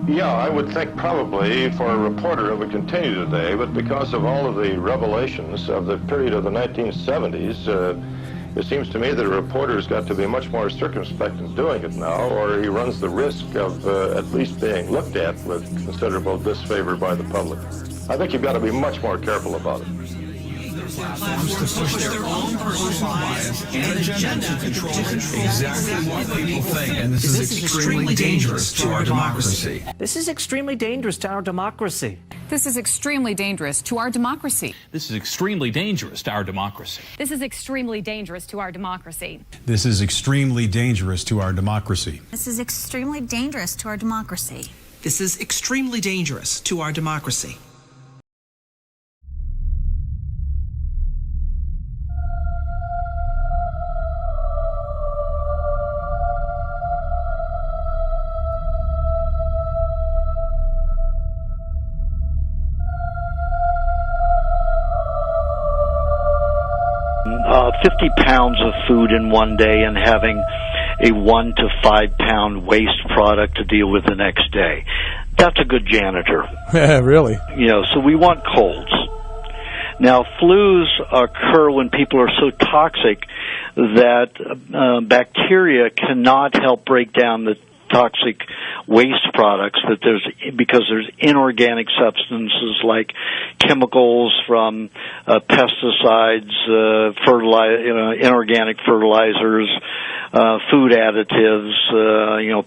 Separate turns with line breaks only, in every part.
Yeah, I would think probably for a reporter it would continue today, but because of all of the revelations of the period of the 1970s, it seems to me that a reporter's got to be much more circumspect in doing it now, or he runs the risk of at least being looked at with considerable disfavor by the public. I think you've got to be much more careful about it.
Platforms to push their own personal bias and agenda to control exactly what people think. And this is extremely dangerous to our democracy.
This is extremely dangerous to our democracy.
This is extremely dangerous to our democracy.
This is extremely dangerous to our democracy.
This is extremely dangerous to our democracy.
This is extremely dangerous to our democracy.
This is extremely dangerous to our democracy.
This is extremely dangerous to our democracy.
Uh, 50 pounds of food in one day and having a 1 to 5 pound waste product to deal with the next day. That's a good janitor.
Really?
You know, so we want colds. Now, flus occur when people are so toxic that bacteria cannot help break down the toxic waste products because there's inorganic substances like chemicals from pesticides, inorganic fertilizers, food additives,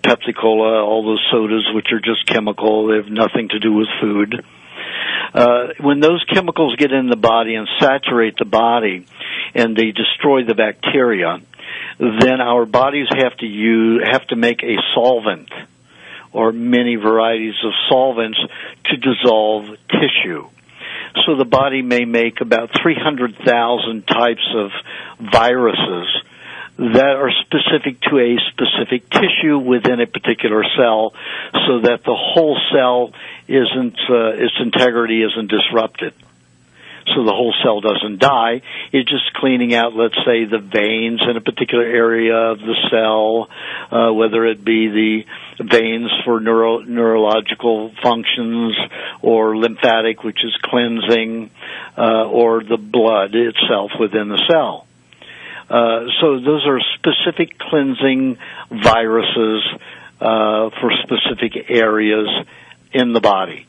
Pepsi Cola, all those sodas which are just chemical, they have nothing to do with food. When those chemicals get in the body and saturate the body and they destroy the bacteria, then our bodies have to make a solvent or many varieties of solvents to dissolve tissue. So the body may make about 300,000 types of viruses that are specific to a specific tissue within a particular cell, so that the whole cell its integrity isn't disrupted. So the whole cell doesn't die. It's just cleaning out, let's say, the veins in a particular area of the cell, whether it be the veins for neurological functions or lymphatic, which is cleansing, or the blood itself within the cell. So those are specific cleansing viruses for specific areas in the body.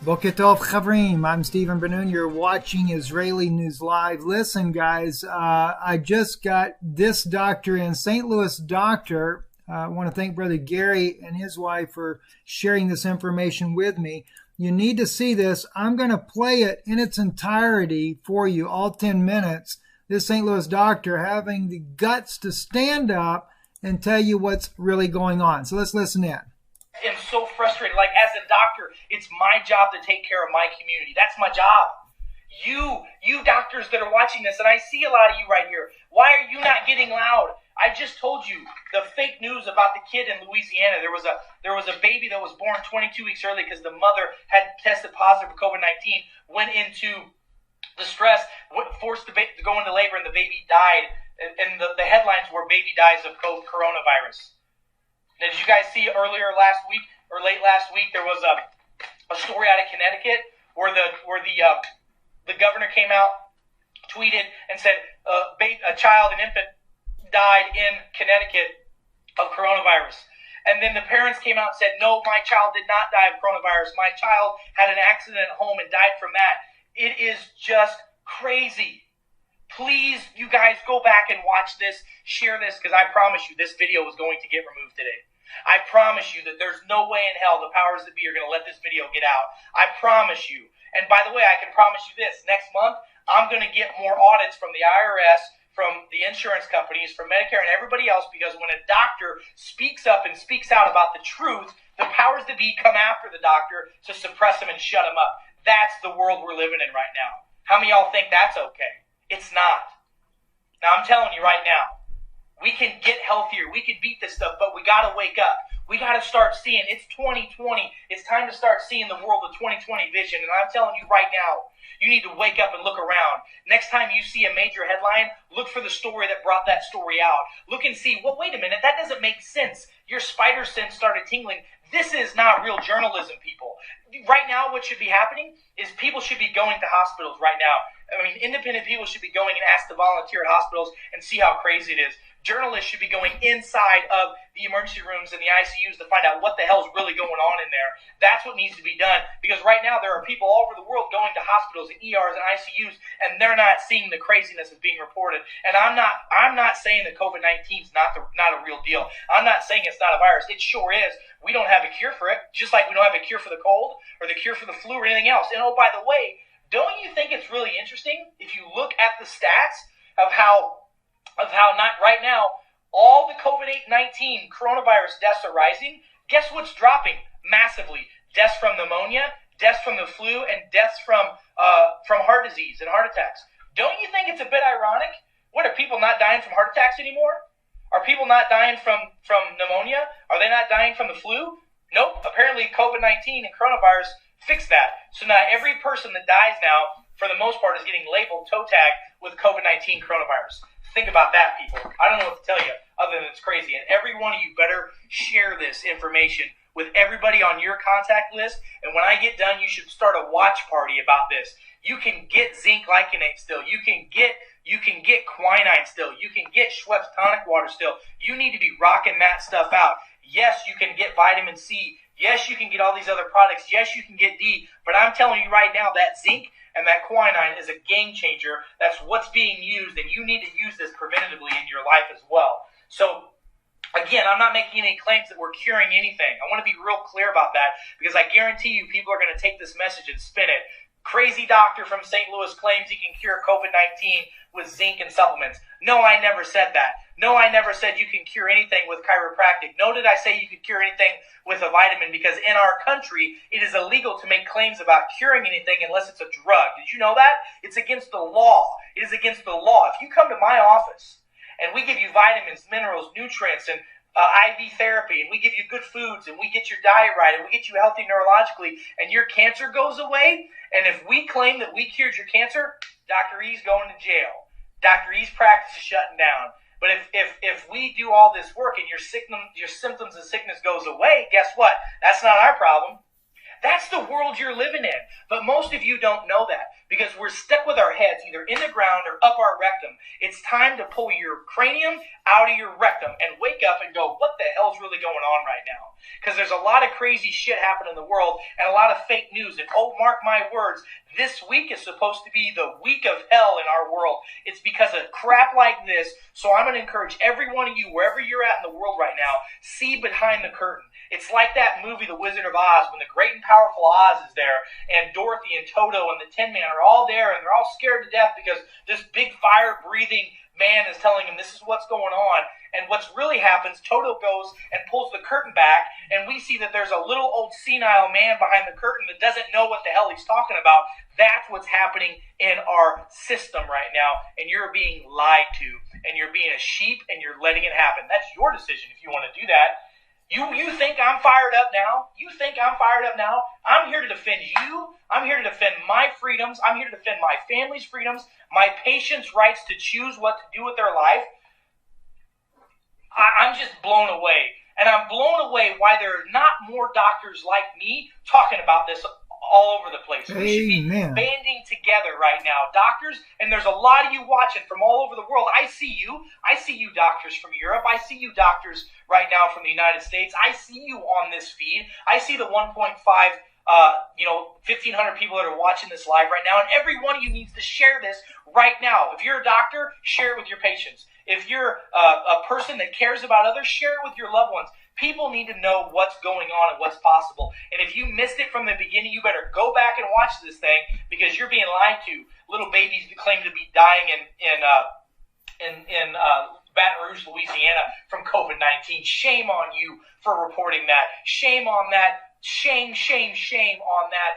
Boker Tov Chavrim, I'm Stephen Ben-Nun. You're watching Israeli News Live. Listen, guys, I just got this doctor in, St. Louis doctor. I want to thank Brother Gary and his wife for sharing this information with me. You need to see this. I'm going to play it in its entirety for you, all 10 minutes. This St. Louis doctor having the guts to stand up and tell you what's really going on. So let's listen in.
I'm so frustrated. Like, as a doctor, it's my job to take care of my community. That's my job. You doctors that are watching this, and I see a lot of you right here, why are you not getting loud? I just told you the fake news about the kid in Louisiana. There was a baby that was born 22 weeks early because the mother had tested positive for COVID-19, went into distress, forced the baby to go into labor, and the baby died. And the headlines were "Baby dies of coronavirus." Now, did you guys see earlier last week or late last week there was a story out of Connecticut where the governor came out, tweeted, and said a child, an infant, died in Connecticut of coronavirus. And then the parents came out and said, no, my child did not die of coronavirus. My child had an accident at home and died from that. It is just crazy. Please, you guys, go back and watch this, share this, because I promise you this video is going to get removed today. I promise you that there's no way in hell the powers that be are going to let this video get out. I promise you. And by the way, I can promise you this. Next month, I'm going to get more audits from the IRS, from the insurance companies, from Medicare, and everybody else, because when a doctor speaks up and speaks out about the truth, the powers that be come after the doctor to suppress him and shut him up. That's the world we're living in right now. How many of y'all think that's okay? It's not. Now, I'm telling you right now, we can get healthier. We can beat this stuff, but we got to wake up. We got to start seeing, it's 2020. It's time to start seeing the world with 2020 vision. And I'm telling you right now, you need to wake up and look around. Next time you see a major headline, look for the story that brought that story out. Look and see, well, wait a minute, that doesn't make sense. Your spider sense started tingling. This is not real journalism, people. Right now, what should be happening is people should be going to hospitals right now. I mean, independent people should be going and ask to volunteer at hospitals and see how crazy it is. Journalists should be going inside of the emergency rooms and the ICUs to find out what the hell's really going on in there. That's what needs to be done, because right now there are people all over the world going to hospitals and ERs and ICUs, and they're not seeing the craziness that's being reported. And I'm not saying that COVID-19 is not a real deal. I'm not saying it's not a virus. It sure is. We don't have a cure for it, just like we don't have a cure for the cold or the cure for the flu or anything else. And oh, by the way, don't you think it's really interesting if you look at the stats of how not right now all the COVID-19 coronavirus deaths are rising? Guess what's dropping massively? Deaths from pneumonia, deaths from the flu, and deaths from heart disease and heart attacks. Don't you think it's a bit ironic? What, are people not dying from heart attacks anymore? Are people not dying from pneumonia? Are they not dying from the flu? Nope. Apparently COVID-19 and coronavirus fixed that. So now every person that dies now, for the most part, is getting labeled toe tag with COVID-19 coronavirus. Think about that, people. I don't know what to tell you other than it's crazy. And every one of you better share this information with everybody on your contact list. And when I get done, you should start a watch party about this. You can get zinc lycinate still. You can get quinine still. You can get Schweppes tonic water still. You need to be rocking that stuff out. Yes, you can get vitamin C. Yes, you can get all these other products. Yes, you can get D. But I'm telling you right now, that zinc and that quinine is a game changer. That's what's being used, and you need to use this preventatively in your life as well. So, again, I'm not making any claims that we're curing anything. I want to be real clear about that, because I guarantee you people are going to take this message and spin it. Crazy doctor from St. Louis claims he can cure COVID-19 with zinc and supplements. No, I never said that. No, I never said you can cure anything with chiropractic. No, did I say you could cure anything with a vitamin, because in our country, it is illegal to make claims about curing anything unless it's a drug. Did you know that? It's against the law. It is against the law. If you come to my office and we give you vitamins, minerals, nutrients, and IV therapy, and we give you good foods, and we get your diet right, and we get you healthy neurologically, and your cancer goes away, and if we claim that we cured your cancer, Dr. E's going to jail. Dr. E's practice is shutting down. But if we do all this work and your symptoms and sickness goes away, guess what? That's not our problem. That's the world you're living in. But most of you don't know that, because we're stuck with our heads either in the ground or up our rectum. It's time to pull your cranium out of your rectum and wake up and go, what the hell's really going on right now? Because there's a lot of crazy shit happening in the world and a lot of fake news. And oh, mark my words, this week is supposed to be the week of hell in our world. It's because of crap like this. So I'm going to encourage every one of you, wherever you're at in the world right now, see behind the curtain. It's like that movie, The Wizard of Oz, when the great and powerful Oz is there, and Dorothy and Toto and the Tin Man are all there, and they're all scared to death because this big fire-breathing man is telling them this is what's going on. And what's really happens, Toto goes and pulls the curtain back, and we see that there's a little old senile man behind the curtain that doesn't know what the hell he's talking about. That's what's happening in our system right now, and you're being lied to, and you're being a sheep, and you're letting it happen. That's your decision if you want to do that. You think I'm fired up now? You think I'm fired up now? I'm here to defend you. I'm here to defend my freedoms. I'm here to defend my family's freedoms, my patients' rights to choose what to do with their life. I'm just blown away. And I'm blown away why there are not more doctors like me talking about this all over the place. We should be banding together right now, doctors, and there's a lot of you watching from all over the world. I see you doctors from Europe. I see you doctors right now from the United States. I see you on this feed. I see the 1.5 1,500 people that are watching this live right now, and every one of you needs to share this right now. If you're a doctor, share it with your patients. If you're a person that cares about others, share it with your loved ones. People need to know what's going on and what's possible. And if you missed it from the beginning, you better go back and watch this thing, because you're being lied to. Little babies claim to be dying in Baton Rouge, Louisiana from COVID-19. Shame on you for reporting that. Shame on that. Shame on that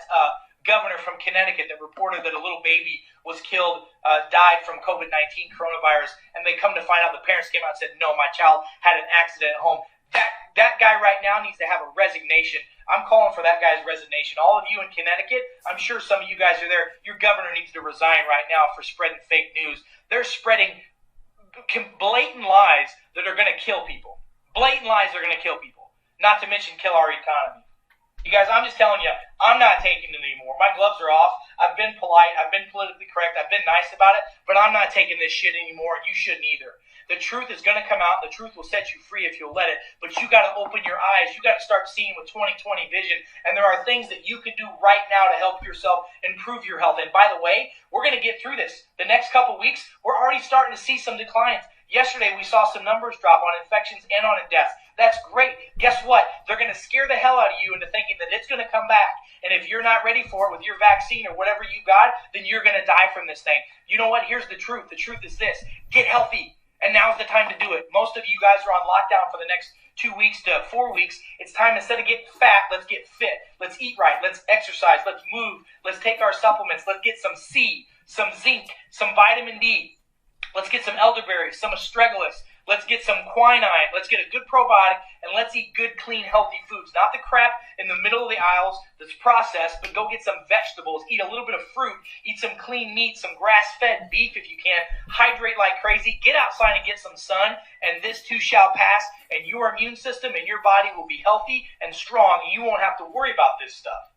governor from Connecticut that reported that a little baby was killed, died from COVID-19 coronavirus, and they come to find out the parents came out and said, no, my child had an accident at home. That guy right now needs to have a resignation. I'm calling for that guy's resignation. All of you in Connecticut, I'm sure some of you guys are there. Your governor needs to resign right now for spreading fake news. They're spreading blatant lies that are going to kill people. Blatant lies are going to kill people. Not to mention kill our economy. You guys, I'm just telling you, I'm not taking it anymore. My gloves are off. I've been polite. I've been politically correct. I've been nice about it. But I'm not taking this shit anymore, and you shouldn't either. The truth is going to come out. The truth will set you free if you'll let it. But you got to open your eyes. You got to start seeing with 20/20 vision. And there are things that you can do right now to help yourself improve your health. And by the way, we're going to get through this. The next couple weeks, we're already starting to see some declines. Yesterday, we saw some numbers drop on infections and on deaths. That's great. Guess what? They're going to scare the hell out of you into thinking that it's going to come back. And if you're not ready for it with your vaccine or whatever you got, then you're going to die from this thing. You know what? Here's the truth. The truth is this. Get healthy. And now's the time to do it. Most of you guys are on lockdown for the next 2 weeks to 4 weeks. It's time, instead of getting fat, let's get fit. Let's eat right. Let's exercise. Let's move. Let's take our supplements. Let's get some C, some zinc, some vitamin D. Let's get some elderberries, some astragalus. Let's get some quinine. Let's get a good probiotic, and let's eat good, clean, healthy foods. Not the crap in the middle of the aisles that's processed, but go get some vegetables. Eat a little bit of fruit. Eat some clean meat, some grass-fed beef if you can. Hydrate like crazy. Get outside and get some sun, and this too shall pass, and your immune system and your body will be healthy and strong, and you won't have to worry about this stuff.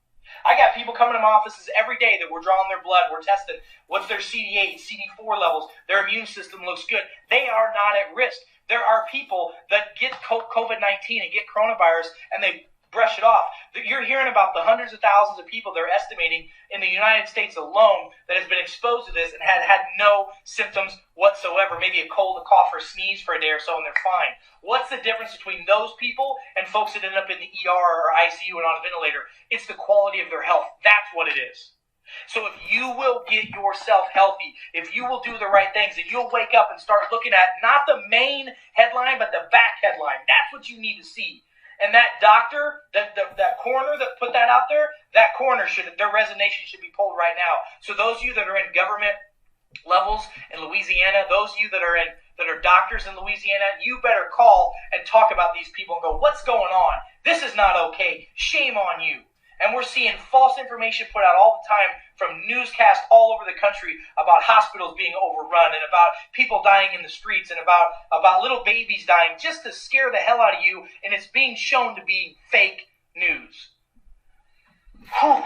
I got people coming to my offices every day that we're drawing their blood, we're testing what's their CD8, CD4 levels, their immune system looks good. They are not at risk. There are people that get COVID-19 and get coronavirus and they brush it off. You're hearing about the hundreds of thousands of people they're estimating in the United States alone that has been exposed to this and had no symptoms whatsoever. Maybe a cold, a cough, or sneeze for a day or so and they're fine. What's the difference between those people and folks that end up in the ER or ICU and on a ventilator? It's the quality of their health. That's what it is. So if you will get yourself healthy, if you will do the right things, and you'll wake up and start looking at not the main headline, but the back headline, that's what you need to see. And that doctor, that coroner that put that out there, that coroner their resignation should be pulled right now. So those of you that are in government levels in Louisiana, those of you that are doctors in Louisiana, you better call and talk about these people and go, what's going on? This is not okay. Shame on you. And we're seeing false information put out all the time from newscasts all over the country about hospitals being overrun and about people dying in the streets and about little babies dying just to scare the hell out of you, and it's being shown to be fake news. Whew.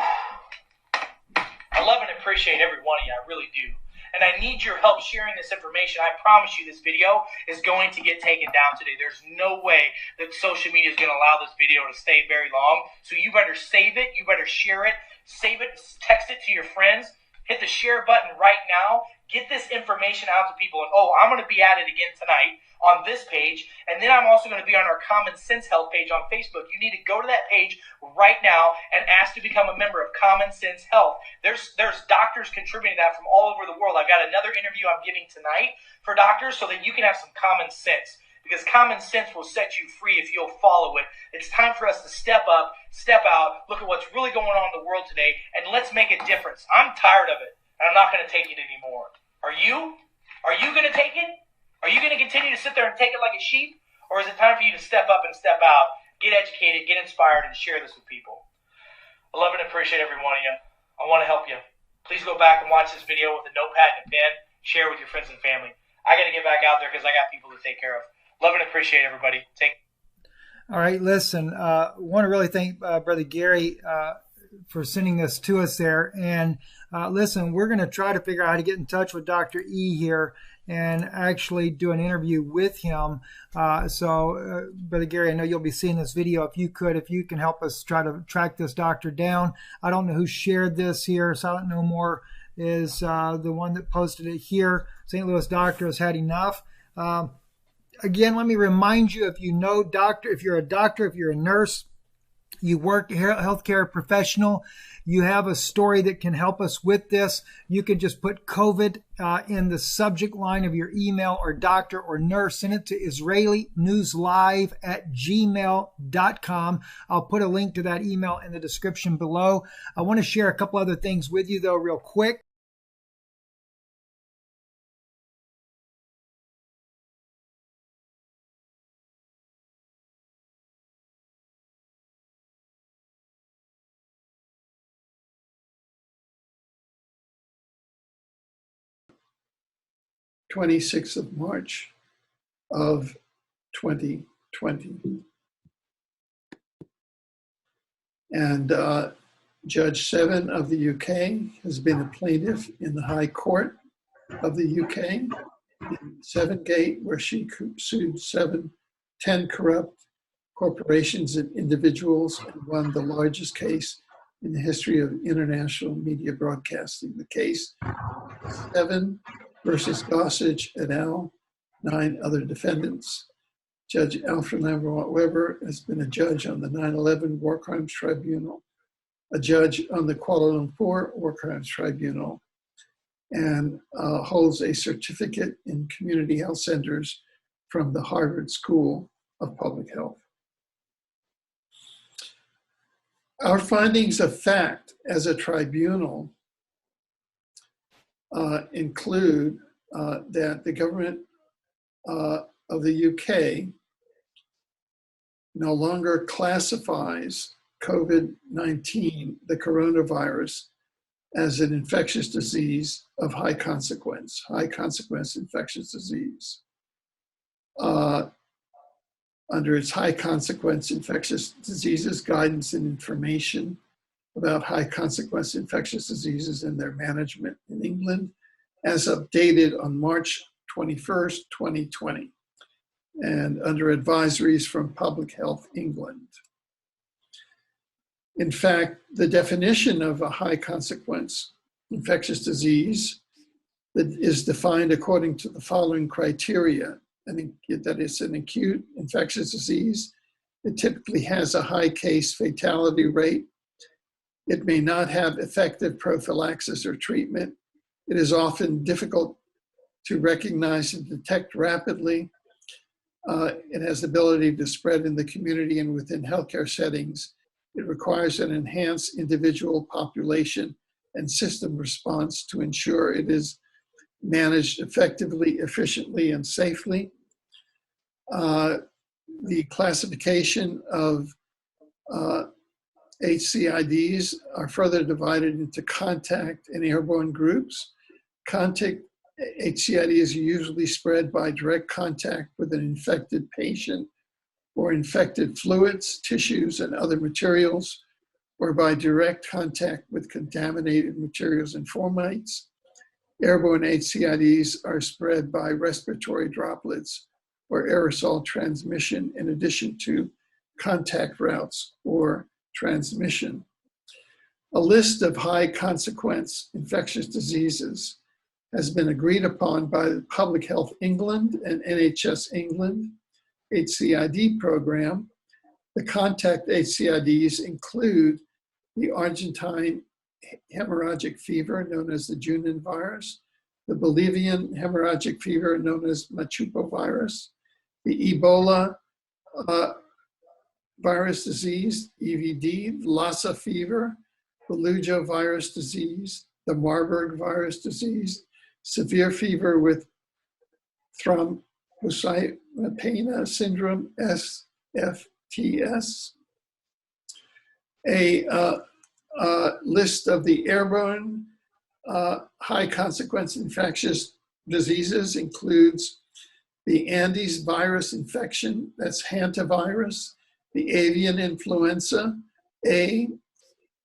I love and appreciate every one of you. I really do. And I need your help sharing this information. I promise you this video is going to get taken down today. There's no way that social media is going to allow this video to stay very long. So you better save it. You better share it. Save it. Text it to your friends. Hit the share button right now. Get this information out to people. And I'm going to be at it again tonight on this page. And then I'm also going to be on our Common Sense Health page on Facebook. You need to go to that page right now and ask to become a member of Common Sense Health. There's doctors contributing to that from all over the world. I've got another interview I'm giving tonight for doctors so that you can have some common sense. Because common sense will set you free if you'll follow it. It's time for us to step up, step out, look at what's really going on in the world today, and let's make a difference. I'm tired of it, and I'm not going to take it anymore. Are you? Are you going to take it? Are you going to continue to sit there and take it like a sheep? Or is it time for you to step up and step out, get educated, get inspired, and share this with people? I love and appreciate every one of you. I want to help you. Please go back and watch this video with a notepad and a pen. Share with your friends and family. I got to get back out there because I got people to take care of. Love and appreciate everybody.
All right, listen, want to really thank Brother Gary for sending this to us there. And listen, we're going to try to figure out how to get in touch with Dr. E here and actually do an interview with him. So, Brother Gary, I know you'll be seeing this video. If you can help us try to track this doctor down. I don't know who shared this here. Silent No More is the one that posted it here. St. Louis doctor has had enough. Again, let me remind you, if you're a doctor, if you're a nurse, you work healthcare professional, you have a story that can help us with this, you can just put COVID in the subject line of your email, or doctor or nurse. Send it to israelinewslive@gmail.com. I'll put a link to that email in the description below. I want to share a couple other things with you, though, real quick.
26th of March of 2020. And Judge Seven of the UK has been a plaintiff in the High Court of the UK in Sevengate, where she sued 10 corrupt corporations and individuals and won the largest case in the history of international media broadcasting. The case, Seven versus Gossage et al., 9 other defendants. Judge Alfred Lamont Weber has been a judge on the 9/11 War Crimes Tribunal, a judge on the Kuala Lumpur War Crimes Tribunal, and holds a certificate in community health centers from the Harvard School of Public Health. Our findings of fact as a tribunal include that the government of the UK no longer classifies COVID-19, the coronavirus, as an infectious disease of high consequence infectious disease. Under its high consequence infectious diseases guidance and information about high consequence infectious diseases and their management in England, as updated on March 21st, 2020, and under advisories from Public Health England. In fact, the definition of a high consequence infectious disease that is defined according to the following criteria, and that it's an acute infectious disease. It typically has a high case fatality rate. It may not have effective prophylaxis or treatment. It is often difficult to recognize and detect rapidly. It has the ability to spread in the community and within healthcare settings. It requires an enhanced individual population and system response to ensure it is managed effectively, efficiently, and safely. The classification of HCIDs are further divided into contact and airborne groups. Contact HCIDs are usually spread by direct contact with an infected patient or infected fluids, tissues, and other materials, or by direct contact with contaminated materials and fomites. Airborne HCIDs are spread by respiratory droplets or aerosol transmission in addition to contact routes or transmission. A list of high consequence infectious diseases has been agreed upon by the Public Health England and NHS England HCID program. The contact HCIDs include the Argentine hemorrhagic fever, known as the Junin virus, the Bolivian hemorrhagic fever, known as Machupo virus, the Ebola virus disease, EVD, Lassa fever, Beluga virus disease, the Marburg virus disease, severe fever with thrombocytopenia syndrome, SFTS. A list of the airborne high consequence infectious diseases includes the Andes virus infection, that's hantavirus, the avian influenza A,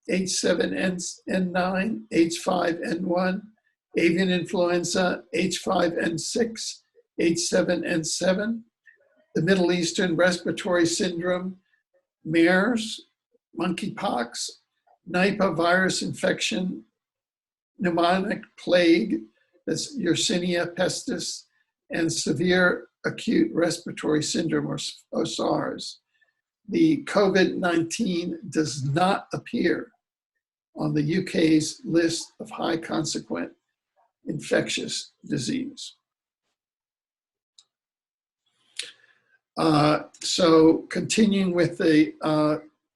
H7N9, H5N1, avian influenza H5N6, H7N7, the Middle Eastern respiratory syndrome, MERS, monkeypox, Nipah virus infection, pneumonic plague, that's Yersinia pestis, and severe acute respiratory syndrome, or SARS. The COVID-19 does not appear on the UK's list of high consequent infectious disease. So continuing with the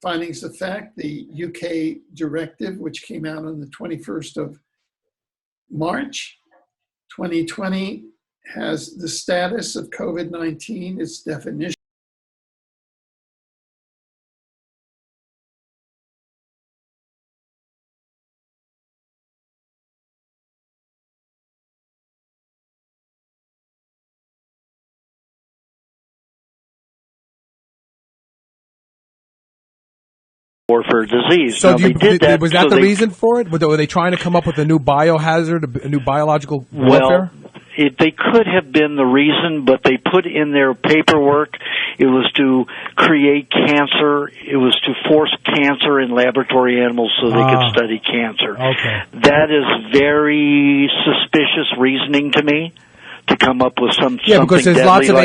findings of fact, the UK directive, which came out on the 21st of March 2020, has the status of COVID-19, its definition,
warfare disease.
So
now,
do you,
they did that
was that
so
the
they,
reason for it? Were they trying to come up with a new biohazard, a new biological warfare?
Well, they could have been the reason, but they put in their paperwork it was to create cancer. It was to force cancer in laboratory animals so they could study cancer.
Okay.
That is very suspicious reasoning to me. To come up with something
because there's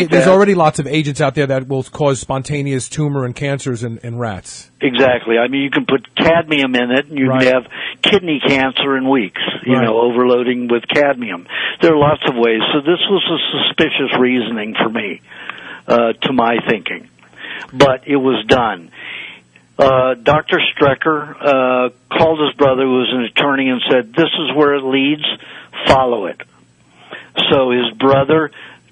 there's
already lots of agents out there that will cause spontaneous tumor and cancers in rats.
Exactly. I mean, you can put cadmium in it, and you can have kidney cancer in weeks. You know, overloading with cadmium. There are lots of ways. So this was a suspicious reasoning for me, to my thinking, but it was done. Dr. Strecker called his brother, who was an attorney, and said, "This is where it leads. Follow it." So his brother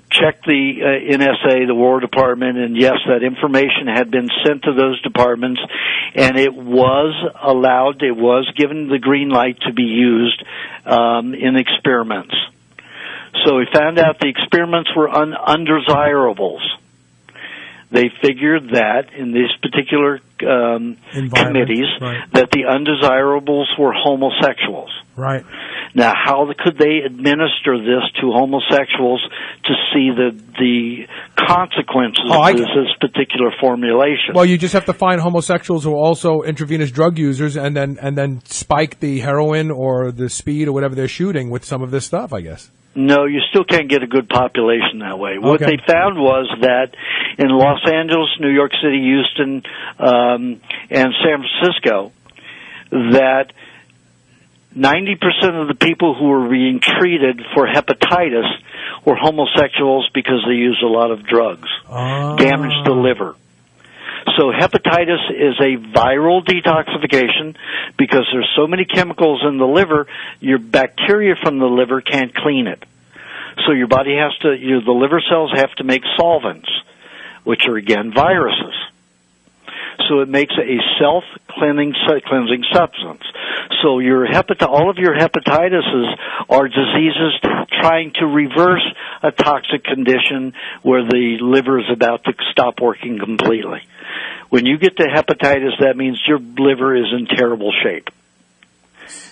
checked the NSA, the War Department, and yes, that information had been sent to those departments, and it was allowed, it was given the green light to be used in experiments. So he found out the experiments were undesirables. They figured that in these particular committees that the undesirables were homosexuals.
Right.
Now, how could they administer this to homosexuals to see the consequences of this particular formulation?
Well, you just have to find homosexuals who are also intravenous drug users, and then spike the heroin or the speed or whatever they're shooting with some of this stuff, I guess.
No, you still can't get a good population that way. What they found was that in Los Angeles, New York City, Houston, and San Francisco, that 90% of the people who were being treated for hepatitis were homosexuals because they used a lot of drugs, damaged the liver. So hepatitis is a viral detoxification because there's so many chemicals in the liver, your bacteria from the liver can't clean it. So your body has to, the liver cells have to make solvents, which are again viruses. So it makes a self-cleansing substance. So all of your hepatitis are diseases trying to reverse a toxic condition where the liver is about to stop working completely. When you get to hepatitis, that means your liver is in terrible shape.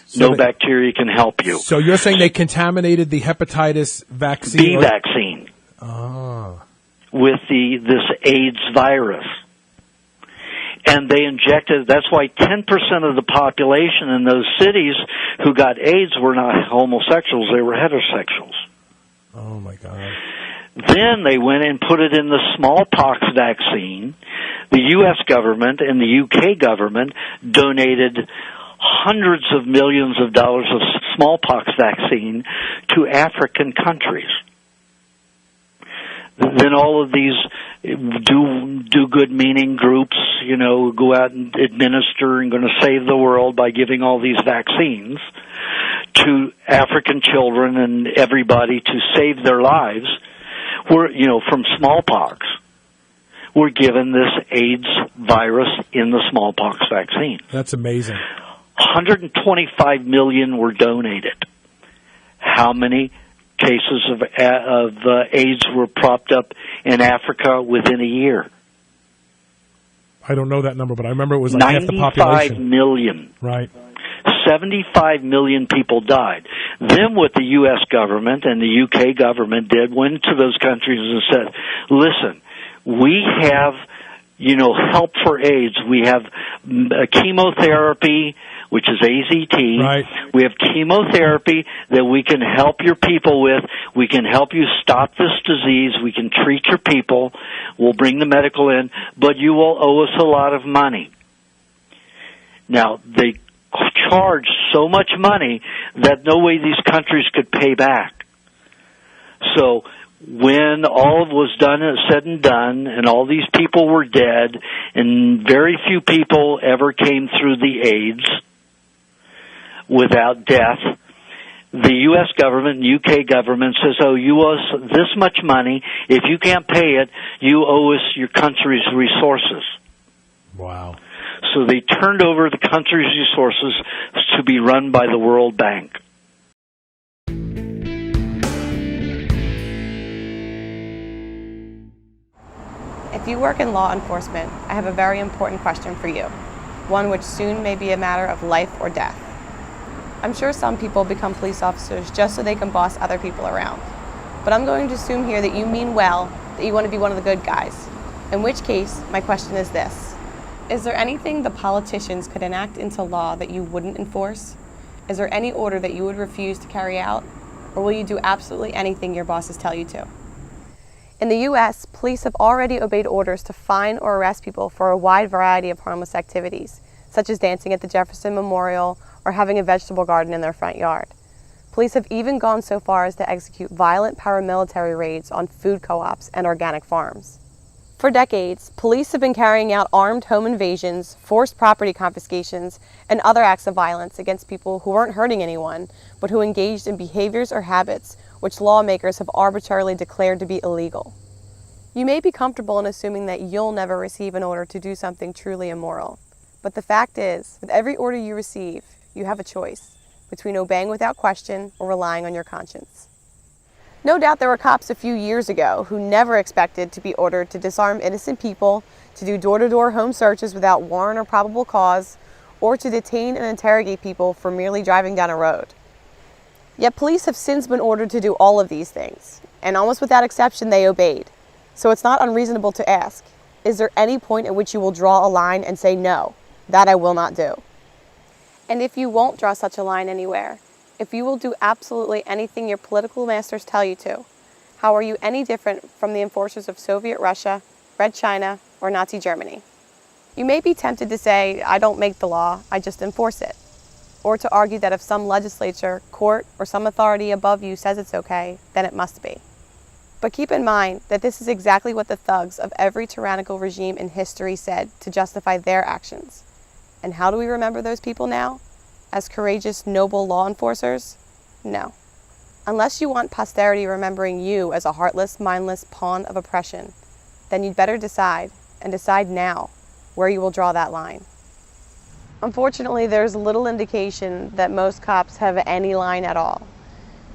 So
no bacteria can help you.
So you're saying they contaminated the hepatitis vaccine?
B vaccine. With this AIDS virus. And they injected, that's why 10% of the population in those cities who got AIDS were not homosexuals, they were heterosexuals.
Oh my God.
Then they went and put it in the smallpox vaccine. The U.S. government and the U.K. government donated hundreds of millions of dollars of smallpox vaccine to African countries. Then all of these do good meaning groups, go out and administer and going to save the world by giving all these vaccines to African children and everybody to save their lives, from smallpox. We're given this AIDS virus in the smallpox vaccine.
That's amazing.
125 million were donated. How many cases of AIDS were propped up in Africa within a year?
I don't know that number, but I remember it was like half the population.
95 million.
Right.
75 million people died. Then what the U.S. government and the U.K. government did, went to those countries and said, listen, we have, help for AIDS. We have chemotherapy, which is AZT.
Right.
We have chemotherapy that we can help your people with. We can help you stop this disease. We can treat your people. We'll bring the medical in, but you will owe us a lot of money. Now, they charged so much money that no way these countries could pay back. So when all was said and done, and all these people were dead, and very few people ever came through the AIDS without death, the U.S. government and U.K. government says, you owe us this much money. If you can't pay it, you owe us your country's resources.
Wow.
So they turned over the country's resources to be run by the World Bank.
If you work in law enforcement, I have a very important question for you. one which soon may be a matter of life or death. I'm sure some people become police officers just so they can boss other people around. But I'm going to assume here that you mean well, that you want to be one of the good guys. In which case, my question is this. Is there anything the politicians could enact into law that you wouldn't enforce? Is there any order that you would refuse to carry out? Or will you do absolutely anything your bosses tell you to? In the U.S., police have already obeyed orders to fine or arrest people for a wide variety of harmless activities, such as dancing at the Jefferson Memorial or having a vegetable garden in their front yard. Police have even gone so far as to execute violent paramilitary raids on food co-ops and organic farms. For decades, police have been carrying out armed home invasions, forced property confiscations, and other acts of violence against people who weren't hurting anyone, but who engaged in behaviors or habits which lawmakers have arbitrarily declared to be illegal. You may be comfortable in assuming that you'll never receive an order to do something truly immoral. But the fact is, with every order you receive, you have a choice between obeying without question or relying on your conscience. No doubt there were cops a few years ago who never expected to be ordered to disarm innocent people, to do door-to-door home searches without warrant or probable cause, or to detain and interrogate people for merely driving down a road. Yet police have since been ordered to do all of these things, and almost without exception they obeyed. So it's not unreasonable to ask, is there any point at which you will draw a line and say, no, that I will not do? And if you won't draw such a line anywhere, if you will do absolutely anything your political masters tell you to, how are you any different from the enforcers of Soviet Russia, Red China, or Nazi Germany? You may be tempted to say, I don't make the law, I just enforce it. Or to argue that if some legislature, court, or some authority above you says it's okay, then it must be. But keep in mind that this is exactly what the thugs of every tyrannical regime in history said to justify their actions. And how do we remember those people now? As courageous, noble law enforcers? No. Unless you want posterity remembering you as a heartless, mindless pawn of oppression, then you'd better decide, and decide now, where you will draw that line. Unfortunately, there's little indication that most cops have any line at all.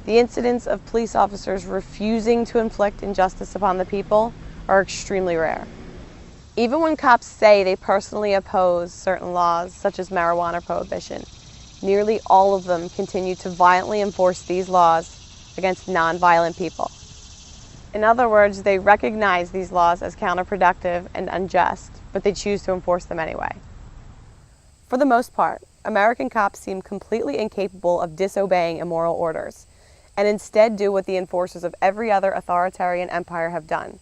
The incidents of police officers refusing to inflict injustice upon the people are extremely rare. Even when cops say they personally oppose certain laws, such as marijuana prohibition, nearly all of them continue to violently enforce these laws against non-violent people. In other words, they recognize these laws as counterproductive and unjust, but they choose to enforce them anyway. For the most part, American cops seem completely incapable of disobeying immoral orders, and instead do what the enforcers of every other authoritarian empire have done,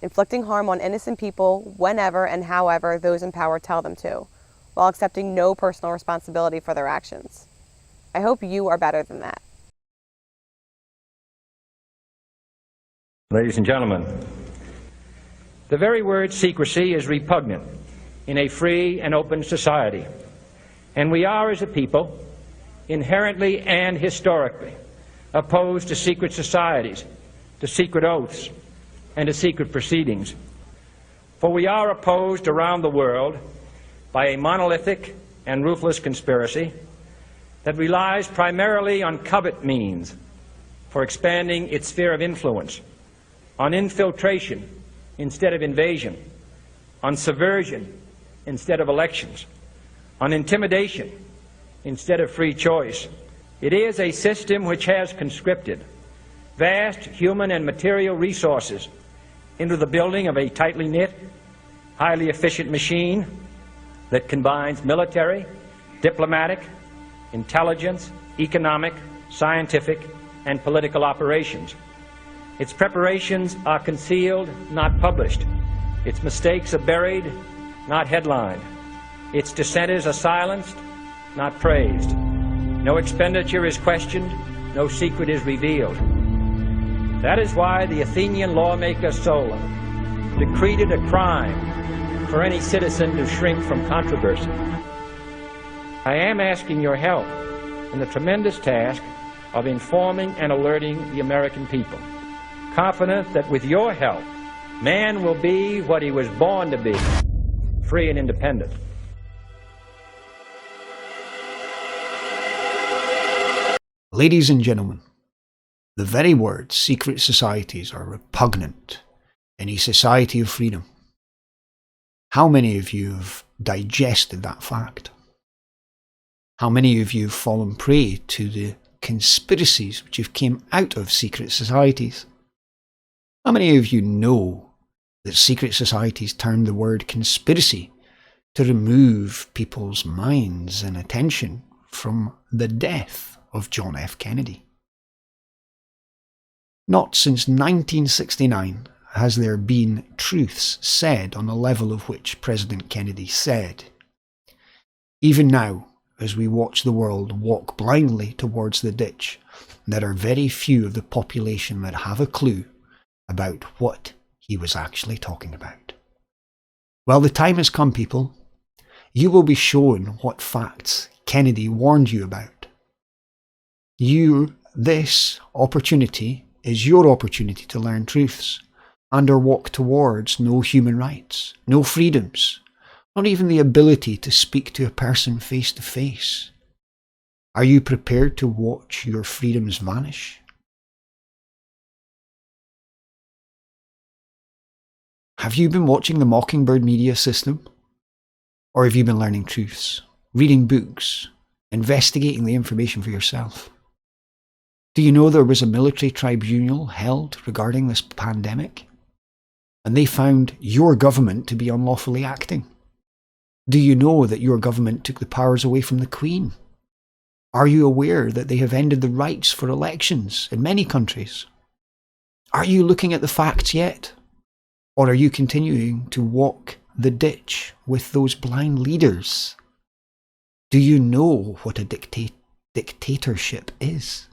inflicting harm on innocent people whenever and however those in power tell them to, while accepting no personal responsibility for their actions. I hope you are better than that.
Ladies and gentlemen, the very word secrecy is repugnant in a free and open society, and we are, as a people, inherently and historically opposed to secret societies, to secret oaths, and to secret proceedings. For we are opposed around the world by a monolithic and ruthless conspiracy that relies primarily on covert means for expanding its sphere of influence, on infiltration instead of invasion, on subversion instead of elections, on intimidation instead of free choice. It is a system which has conscripted vast human and material resources into the building of a tightly knit, highly efficient machine that combines military, diplomatic, intelligence, economic, scientific, and political operations. Its preparations are concealed, not published. Its mistakes are buried, not headlined. Its dissenters are silenced, not praised. No expenditure is questioned, no secret is revealed. That is why the Athenian lawmaker Solon decreed it a crime for any citizen to shrink from controversy. I am asking your help in the tremendous task of informing and alerting the American people, confident that with your help, man will be what he was born to be, free and independent.
Ladies and gentlemen, the very words secret societies are repugnant in a society of freedom. How many of you have digested that fact? How many of you have fallen prey to the conspiracies which have came out of secret societies? How many of you know that secret societies turned the word conspiracy to remove people's minds and attention from the death of John F. Kennedy? Not since 1969 has there been truths said on the level of which President Kennedy said. Even now, as we watch the world walk blindly towards the ditch, there are very few of the population that have a clue about what he was actually talking about. Well, the time has come, people. You will be shown what facts Kennedy warned you about. This opportunity is your opportunity to learn truths and or walk towards no human rights, no freedoms, not even the ability to speak to a person face to face. Are you prepared to watch your freedoms vanish? Have you been watching the Mockingbird media system? Or have you been learning truths, reading books, investigating the information for yourself? Do you know there was a military tribunal held regarding this pandemic? And they found your government to be unlawfully acting. Do you know that your government took the powers away from the Queen? Are you aware that they have ended the rights for elections in many countries? Are you looking at the facts yet? Or are you continuing to walk the ditch with those blind leaders? Do you know what a dictatorship is?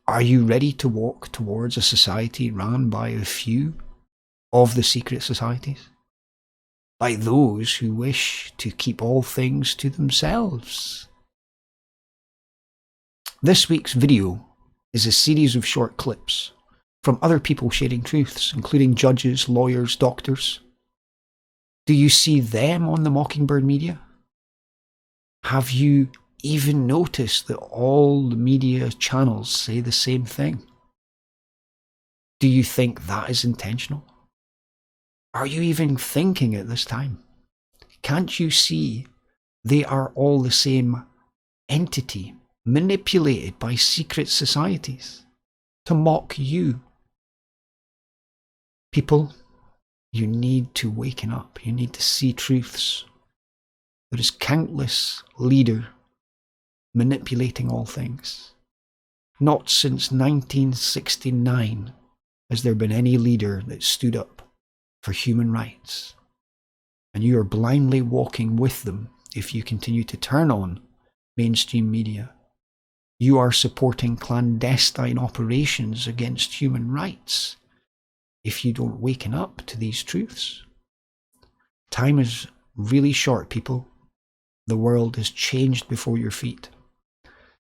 Are you ready to walk towards a society run by a few of the secret societies? By those who wish to keep all things to themselves? This week's video is a series of short clips from other people sharing truths, including judges, lawyers, doctors. Do you see them on the Mockingbird media? Have you even noticed that all the media channels say the same thing? Do you think that is intentional? Are you even thinking at this time? Can't you see they are all the same entity, manipulated by secret societies to mock you? People, you need to waken up. You need to see truths. There is countless leader manipulating all things. Not since 1969 has there been any leader that stood up for human rights. And you are blindly walking with them if you continue to turn on mainstream media. You are supporting clandestine operations against human rights if you don't waken up to these truths. Time is really short, people. The world has changed before your feet.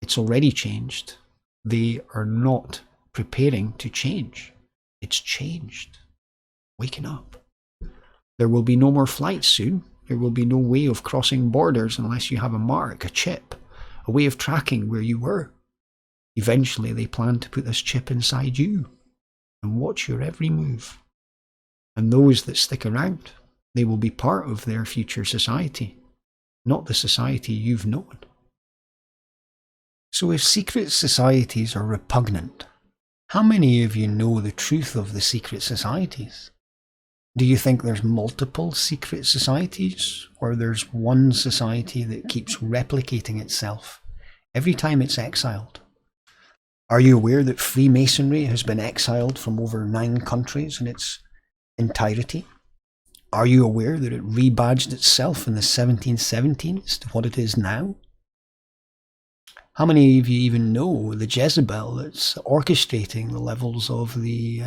It's already changed. They are not preparing to change. It's changed. Waking up. There will be no more flights soon. There will be no way of crossing borders unless you have a mark, a chip, a way of tracking where you were. Eventually, they plan to put this chip inside you and watch your every move. And those that stick around, they will be part of their future society, not the society you've known. So if secret societies are repugnant, how many of you know the truth of the secret societies? Do you think there's multiple secret societies, or there's one society that keeps replicating itself every time it's exiled? Are you aware that Freemasonry has been exiled from over 9 countries in its entirety? Are you aware that it rebadged itself in the 1770s to what it is now? How many of you even know the Jezebel that's orchestrating the levels of the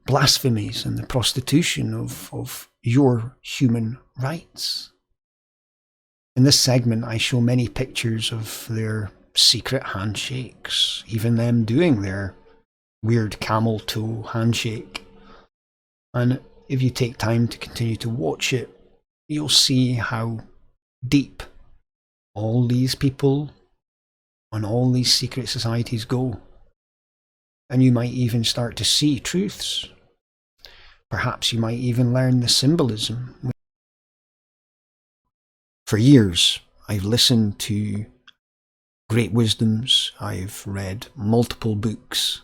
blasphemies and the prostitution of your human rights? In this segment, I show many pictures of their secret handshakes, even them doing their weird camel toe handshake. And if you take time to continue to watch it, you'll see how deep all these people and all these secret societies go. And you might even start to see truths. Perhaps you might even learn the symbolism. For years, I've listened to great wisdoms. I've read multiple books,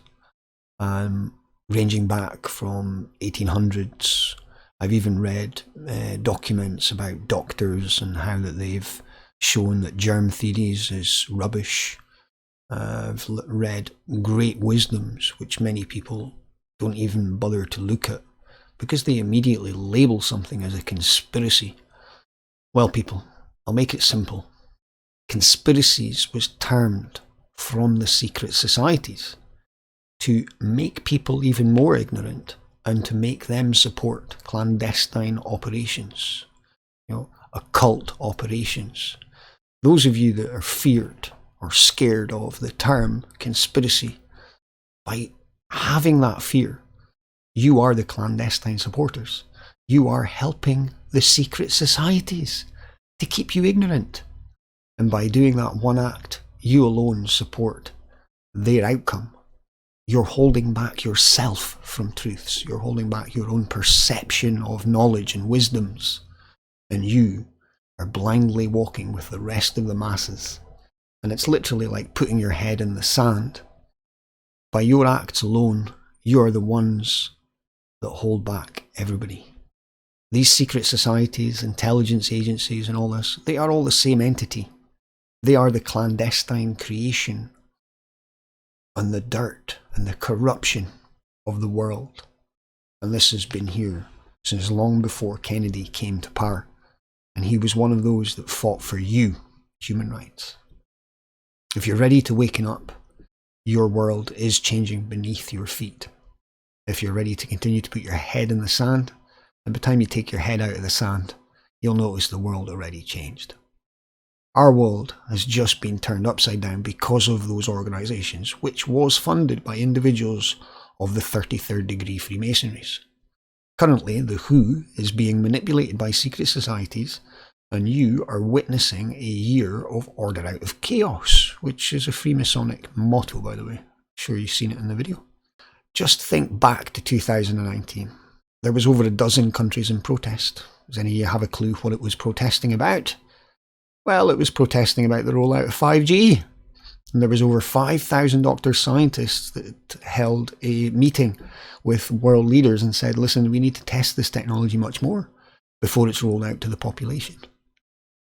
ranging back from 1800s. I've even read documents about doctors and how that they've shown that germ theories is rubbish. I've read great wisdoms which many people don't even bother to look at because they immediately label something as a conspiracy. Well, people, I'll make it simple. Conspiracies was termed from the secret societies to make people even more ignorant and to make them support clandestine operations, occult operations. Those of you that are feared or scared of the term conspiracy, by having that fear, you are the clandestine supporters. You are helping the secret societies to keep you ignorant. And by doing that one act, you alone support their outcome. You're holding back yourself from truths. You're holding back your own perception of knowledge and wisdoms. And you are blindly walking with the rest of the masses. And it's literally like putting your head in the sand. By your acts alone, you are the ones that hold back everybody. These secret societies, intelligence agencies and all this, they are all the same entity. They are the clandestine creation and the dirt and the corruption of the world. And this has been here since long before Kennedy came to power. And he was one of those that fought for you, human rights. If you're ready to waken up, your world is changing beneath your feet. If you're ready to continue to put your head in the sand, and by the time you take your head out of the sand, you'll notice the world already changed. Our world has just been turned upside down because of those organisations, which was funded by individuals of the 33rd degree Freemasonries. Currently, the WHO is being manipulated by secret societies, and you are witnessing a year of order out of chaos, which is a Freemasonic motto, by the way. I'm sure you've seen it in the video. Just think back to 2019. There was over a dozen countries in protest. Does any of you have a clue what it was protesting about? Well, it was protesting about the rollout of 5G. And there was over 5,000 doctor scientists that held a meeting with world leaders and said, listen, we need to test this technology much more before it's rolled out to the population.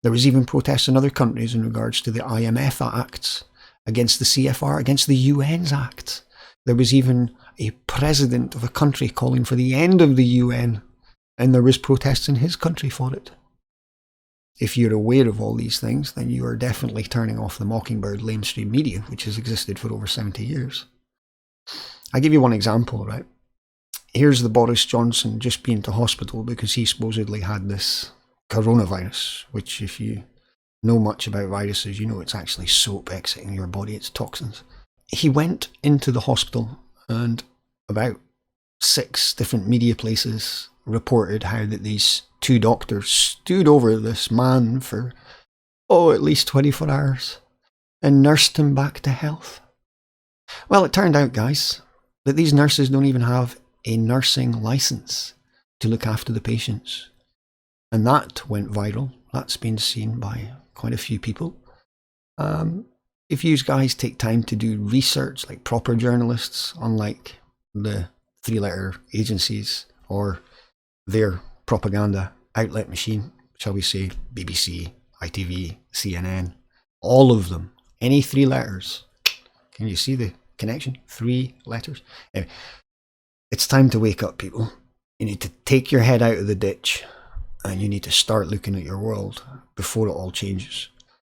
There was even protests in other countries in regards to the IMF acts, against the CFR, against the UN's acts. There was even a president of a country calling for the end of the UN, and there was protests in his country for it. If you're aware of all these things, then you are definitely turning off the Mockingbird lamestream media, which has existed for over 70 years. I'll give you one example, right? Here's the Boris Johnson just being to hospital because he supposedly had this coronavirus, which if you know much about viruses, you know it's actually soap exiting your body, it's toxins. He went into the hospital and about 6 different media places reported how that these 2 doctors stood over this man for, at least 24 hours and nursed him back to health. Well, it turned out, guys, that these nurses don't even have a nursing license to look after the patients. And that went viral. That's been seen by quite a few people. If you guys take time to do research like proper journalists, unlike the 3-letter agencies or their propaganda outlet machine, shall we say, BBC, ITV, CNN, all of them, any 3 letters. Can you see the connection? 3 letters. Anyway, it's time to wake up, people. You need to take your head out of the ditch and you need to start looking at your world before it all changes.